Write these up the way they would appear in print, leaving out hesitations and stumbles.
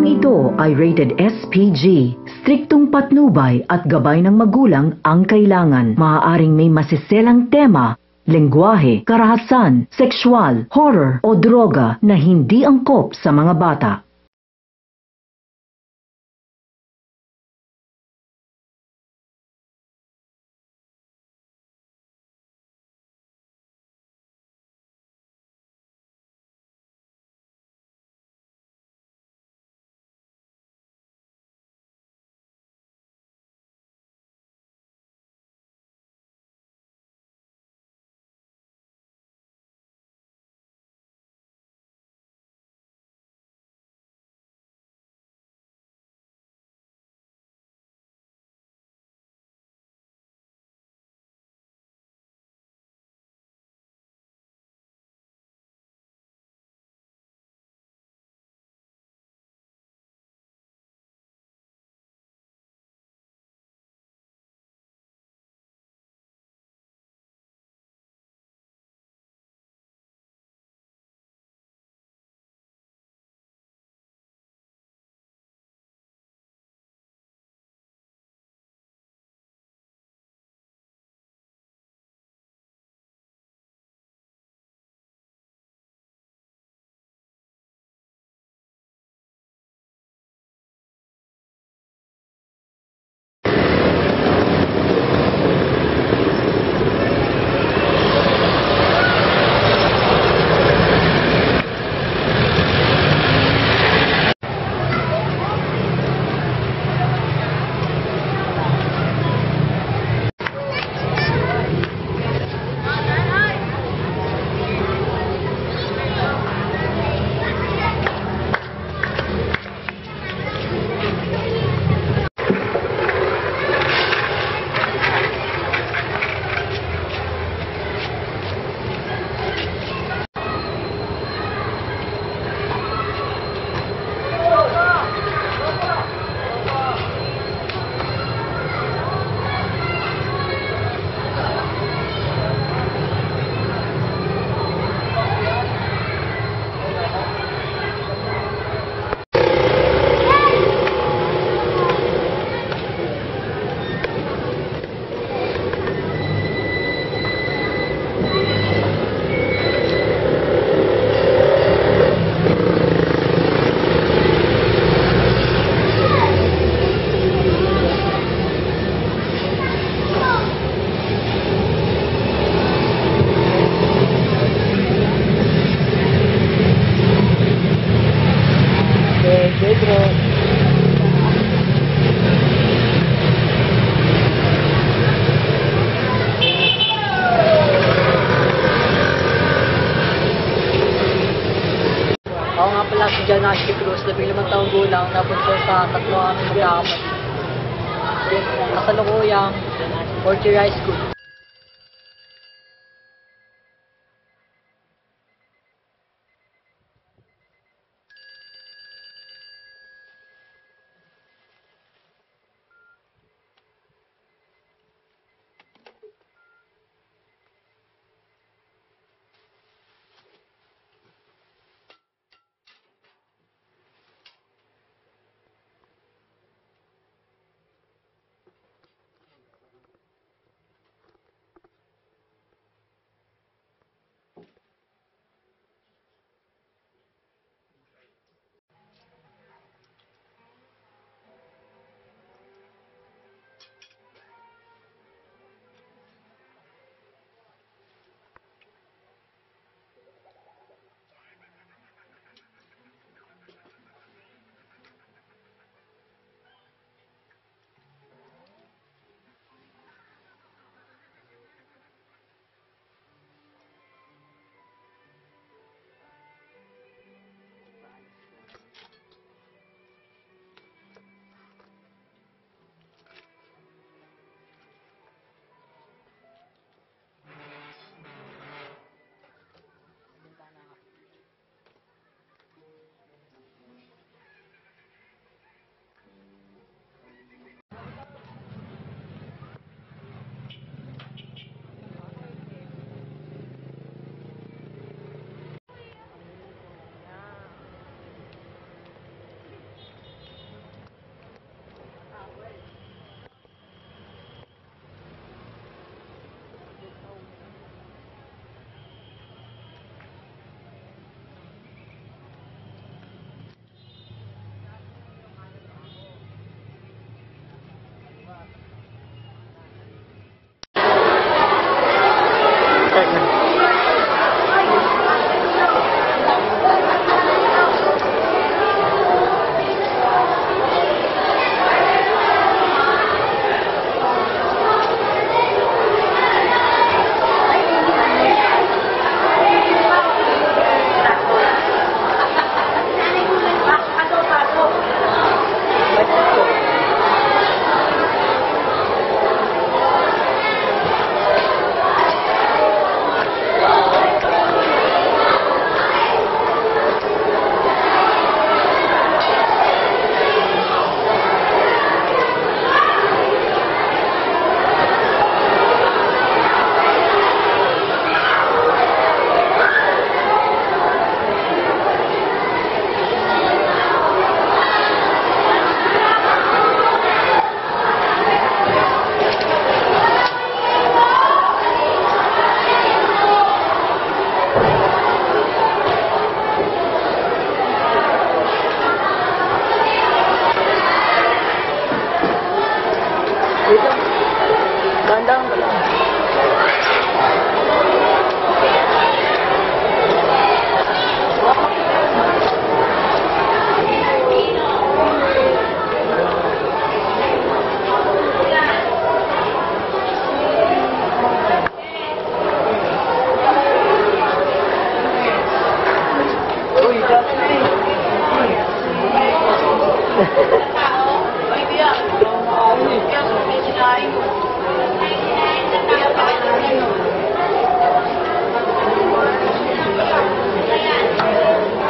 Programang ito ay rated SPG. Striktong patnubay at gabay ng magulang ang kailangan. Maaaring may masiselang tema, lengguwahe, karahasan, sexual, horror o droga na hindi angkop sa mga bata. Ako nga pala si John Ashley Cruz, 15 taong gulang, napunto sa tatlo aming magkakapatid. Kasalukuyang 4th year high school.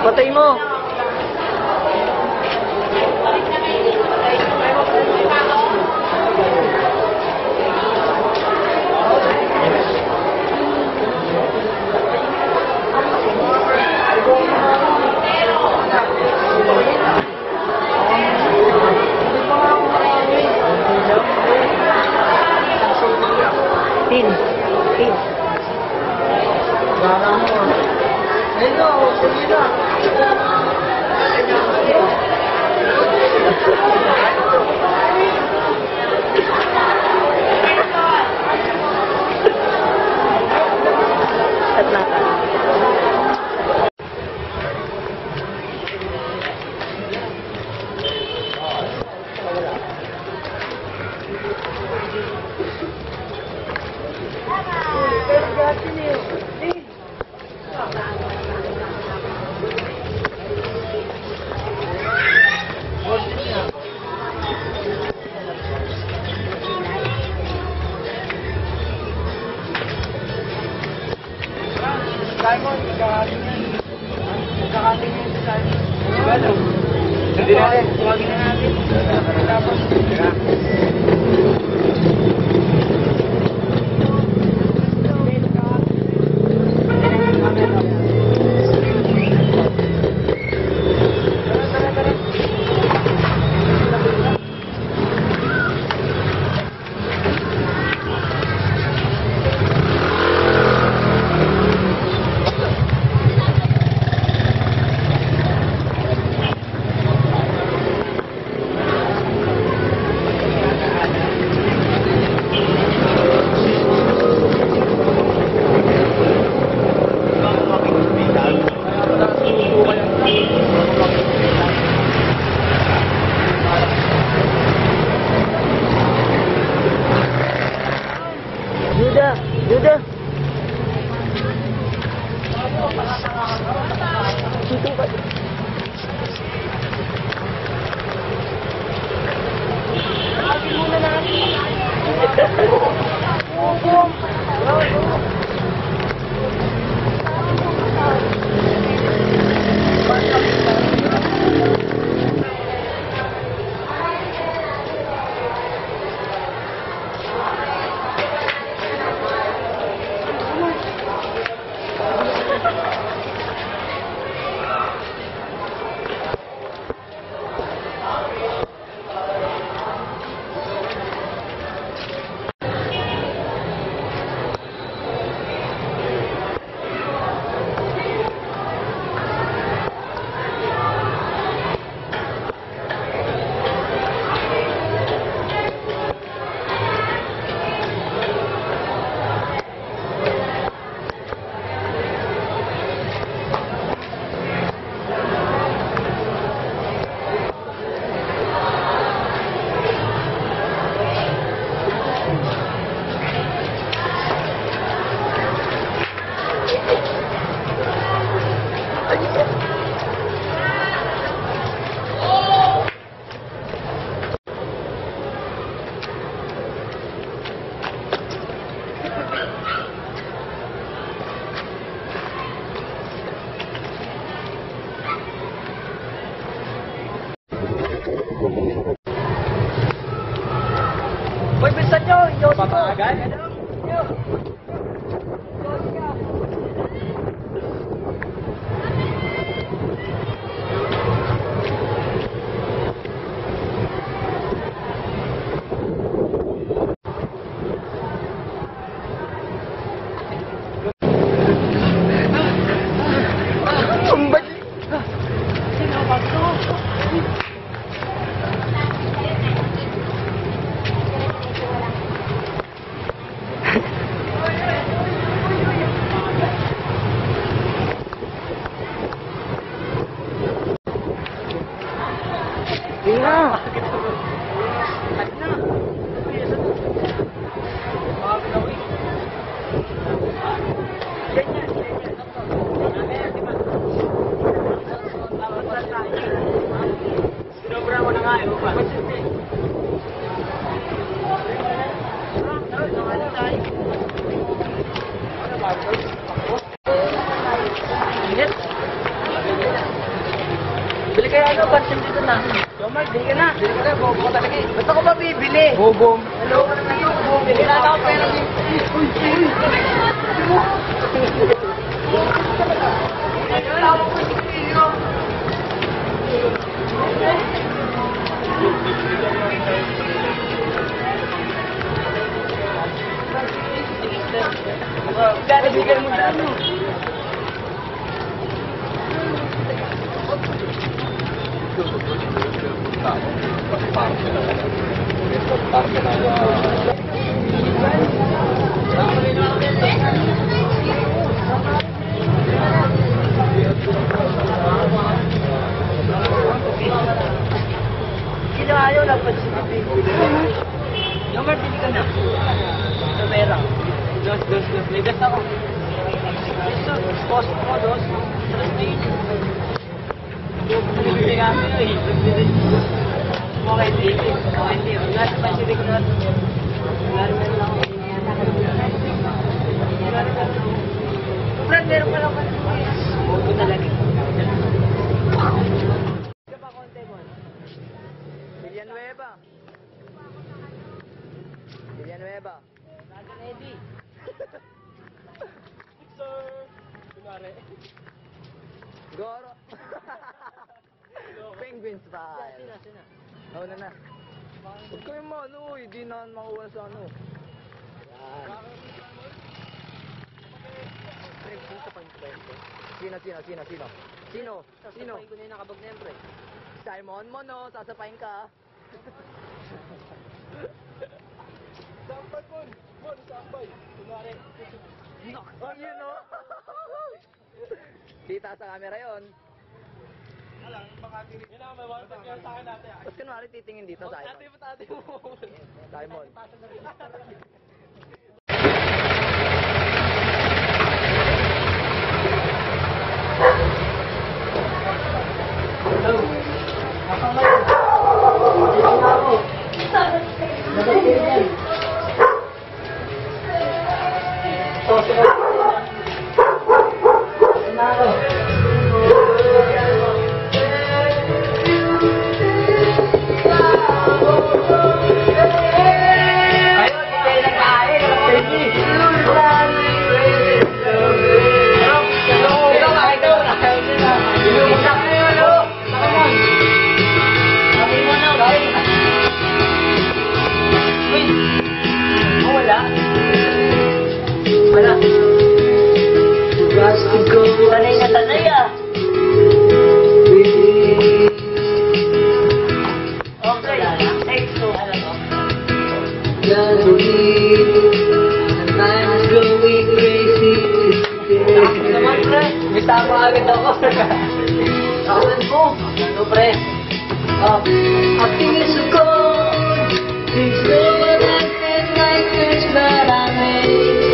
Patay mo! Tin. Tin. At nata. Hindi natin, tuwagin na natin. Tapos, Judah. Situ Pak. Boy, bilisan nyo! Yossi ko! Pamahagan? Init. Bili kayo ano, pansin dito na. Jomar, bili ka na. Bili ka na, bobo ka talaga eh. Ba't ako ba bibili? Bobom. Hello ka naman yung bobo. Bili na ako pera. Uy, Gano'n bigyan mo na ano? Sino ayaw lang pag-sinabi? Yung bili ka na. Sa pera. Dos. May gas ako. Post mo, dos. Tres din. Bibili kami yun eh. Okay, di. Wala sa Pacific North. Wala naman lang ako. Brad, meron pa lang pala. Bobo talaga. Ika pa konti mo. Villanueva. Nasa ready. Sir. Kunwari. Goro. Penguins ba? Sina. Oo na. Huwag kayo ano, hindi na makuha sa ano. Yan. Sino? Sasapain ko na yung nakabag na yan, pre. Simon mo, no? Sasapain ka. Sampay mo. Sampay. Kunwari. Oh, yun, no? Kita sa camera yun. Alam, baka tinig. Yun ang may one sa akin dati. Tapos kunwari titingin dito, Simon. Ate mo. Simon. Hello. Nasaan kayo? Dito na ako. Nagagawin yan. Tanay ah. Okay. Next to ano to? Naman pre, may tama agad ako. Kawan mo. Ano pre? Happiness ko. Please know what I said like this, but I made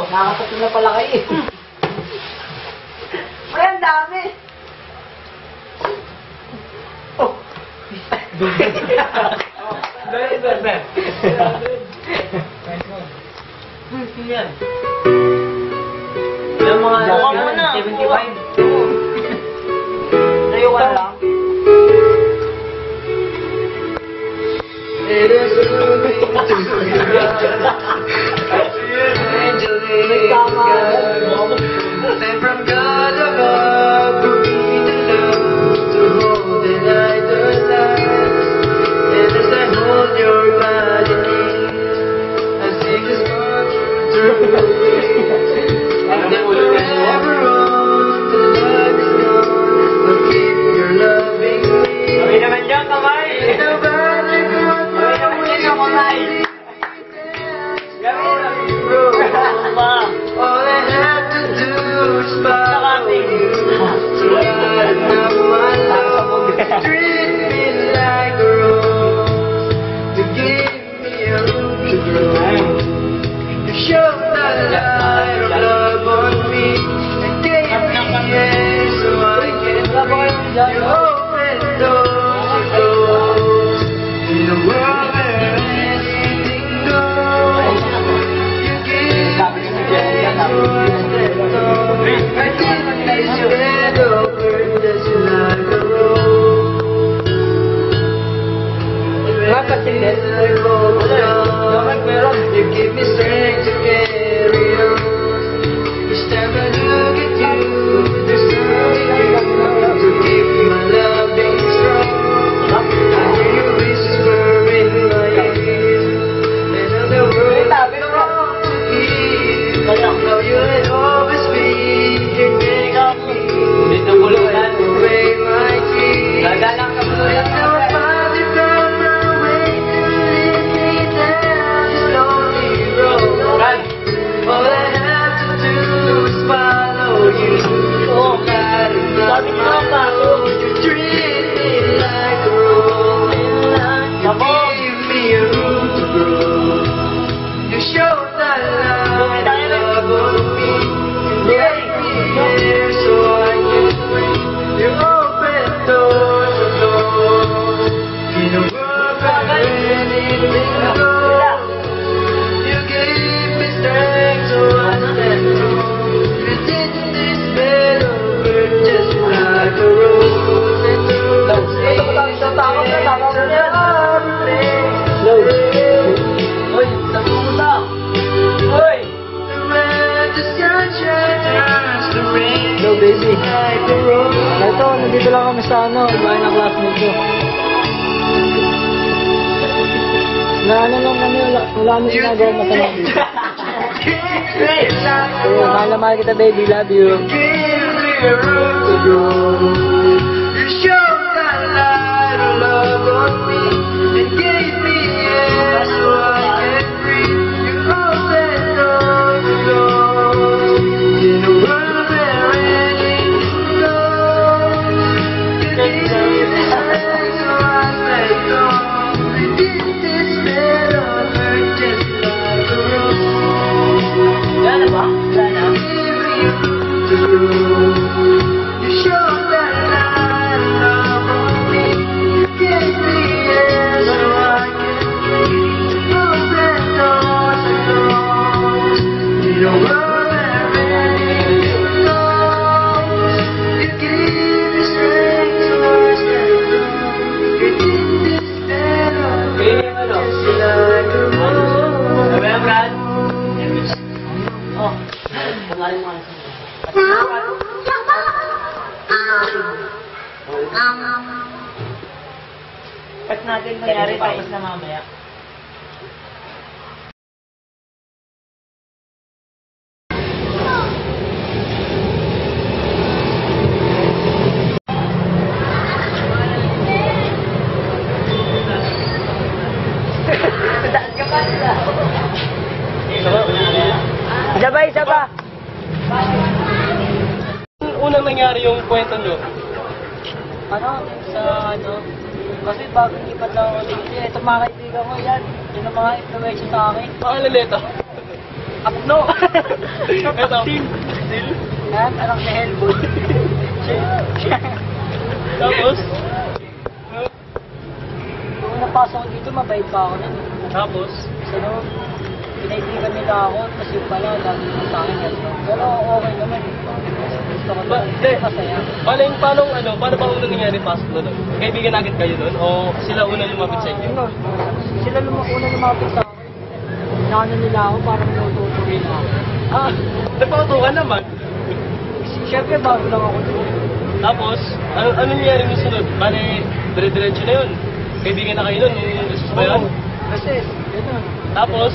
Nakakapatid na pala kayo eh. Ay, ang dami! Oh. Sino yan? Ilang mga Buka mo na. 75? Tayo ka lang. It is a movie to sent from God above for me to love, to hold and hide the light. And as I hold your body near, I sing this song through. And then forever on, the love is gone, but keep your loving me. Kami naman dyan, kamay! Nobody got Kami naman dyan, kamay! all I had to do was follow you to lighten up my load. Treat me like a rose, to give me a room to grow. You showed the light of love on me and gave me air so I can breathe. You opened doors to close in a world where anything goes. You gave me I didn't miss you head over just like a rose. I roll down, you give me strength to carry on. Each time I look at you, there's something to keep my loving strong. I hear your whisper in my ear, another word to give. Now you'll always be here next to me. Away my tears. And now I finally found my way to lead me down this lonely road. All I have to do is follow you. Oh, God, you treat me like a rose. You give me a room to grow. You show the love on me. You make me here so I can breathe. You open doors of love in a world where anything goes. You gave me strength so I stand tall. You did this better just like a rose. And through the the sunshine turns to rain. Hello, baby. Like a rose. Ito, nandito lang kami sa bahay ng classmate ko. Na ano lang kami, wala kami ginagawa masama dito. So, mahal na mahal kita, baby. Love you. Give me a room to grow. You showed that light of love on me and gave me air so I can breathe. You opened doors to doors in a world where anything goes. You gave me strength so I stand tall. You did this better just like a rose. Wala ba? Wala na. You showed that light of love on me. You gave me air so I can breathe. Open doors and doors in a world where anything goes. You gave me strength so I stand tall. You did this better just like a rose. Oh, pangalan mo ano? Cut natin nangyari tapos na mamaya. Isa ba? Unang nangyari yung kwento nyo? Kasi bago lipat lang ako dito, ito mga kaibigan ko yan. Yun ang mga influensya sa akin. Pangalan nito? Apno! Ito. Still. Yan, anak ni Hellboy. Tapos? Nung napasok ko dito, mabait pa ako nun. Tapos? Kasi no, pinaibigan nila ako, kasi pala, lagi mo sa akin yan. Pero okay naman. Gusto ko Ba, naman. hindi. Masaya. Paano ba unang nangyari pasok na doon? Kaibigan agad kayo doon? O sila una lumapit sa inyo? Yun, sila una lumapit sa akin. Inaano nila ako, parang natutuloy na ako. Nagpautukan naman. Siyempre, bago lang ako doon. Tapos, ano nangyari yung sunod? Bale, dire-diretso na yun. Kaibigan na kayo doon, yung gusto ba yun? Kasi, yun. Tapos,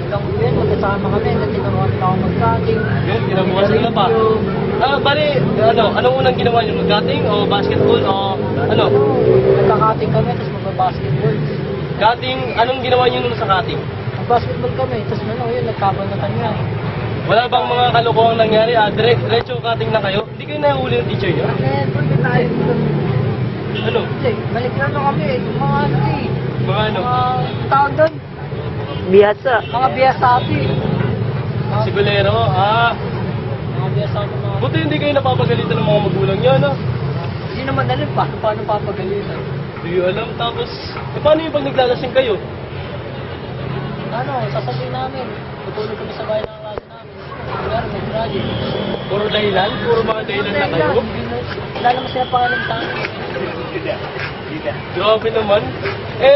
Ilang yun, magkasama kami, natinamuhan nila ako mag-cutting. yun, kinabukas nila pa. Bale, anong unang ginawa nyo? Mag-cutting o basketball o ano? Nagka-cutting kami, tapos magbabasketball. Cutting, anong ginawa nyo nun sa cutting? Mag-basketball kami, tapos yun, nagkabanatan nga eh. Wala bang mga kalokohang nangyari? Diretso cutting na kayo? Hindi kayo nahuli ng teacher nyo? Pwede tayo. Ano? Balik na kami eh, yung mga ano eh. Mga ano? Mga tawag doon. Biyasa. Mga biyasati. Sigulero? Mga biyasati mga... Buti hindi kayo napapagalitan ng mga magulang nyo, no? Hindi naman alam paano papagalitan. Hindi alam. Tapos, paano yung pag naglalasing kayo? Ano, sasabihin namin. Tutulog kami sa bahay ng klase namin. Kaya mag-graduate. Puro dahilan? Puro mga dahilan na kayo? Wala naman sila pangalan sa amin. Grabe naman.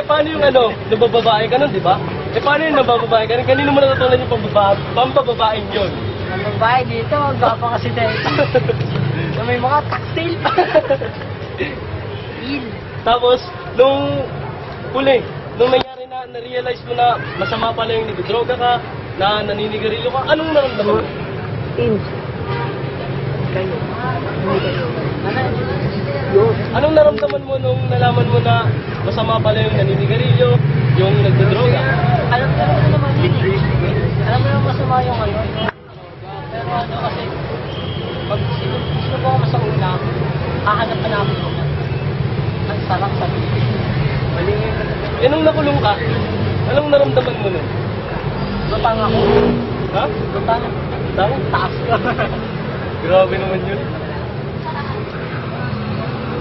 Paano yung nabababae ka nun, di ba? Paano yung nabababae ka nun? Kanino mo natutunan yung pampababaeng yun? Ang babae dito, ang gapa kasi dahil. So, may mga cocktail pa. Il. Tapos, nung nangyari na-realize mo na masama pala yung nagdodroga ka, na naninigarilyo ka, anong naramdaman mo? Anong naramdaman mo nung nalaman mo na masama pala yung naninigarilyo, yung nagdodroga? Alam mo naman yun eh. Alam mo naman masama yung ano. Pero ano kasi, pag sino po ako masauna, hahanap ka namin ko. Ang sarap sa bibig. Nung nakulong ka, anong naramdaman mo nun? Lutang ako. Ha? Lutang. Tama? Taas ka. Grabe naman yun.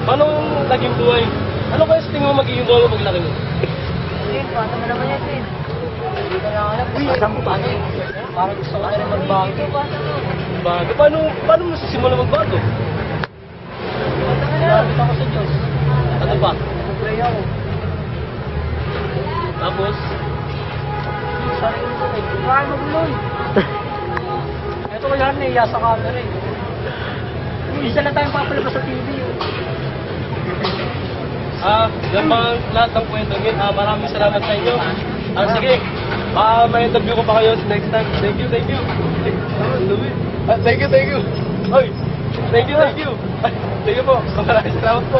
Paano naging buhay? Ano kaya sa tingin mo magiging buhay mo paglaki mo? Yun, paano mo naman yan, Tin? Hindi ko na alam. Uy, alam mo paano eh. Parang gusto ko na rin magbago. Bago? Paano mo sisimula magbago? Lapit ako sa Diyos. Ano ba? Nag-pray ako. Tapos, Sarili ko eh. Kaya maguloy. Ito ko yan, naiya sa camera eh. Isa na tayong papalabas sa TV eh. yan ba ang lahat ng kwento ngayon? Maraming salamat sa inyo. Sige, may interview ko pa kayo next time. Thank you. Thank you po. Ay, thank you po. Maraming salamat po.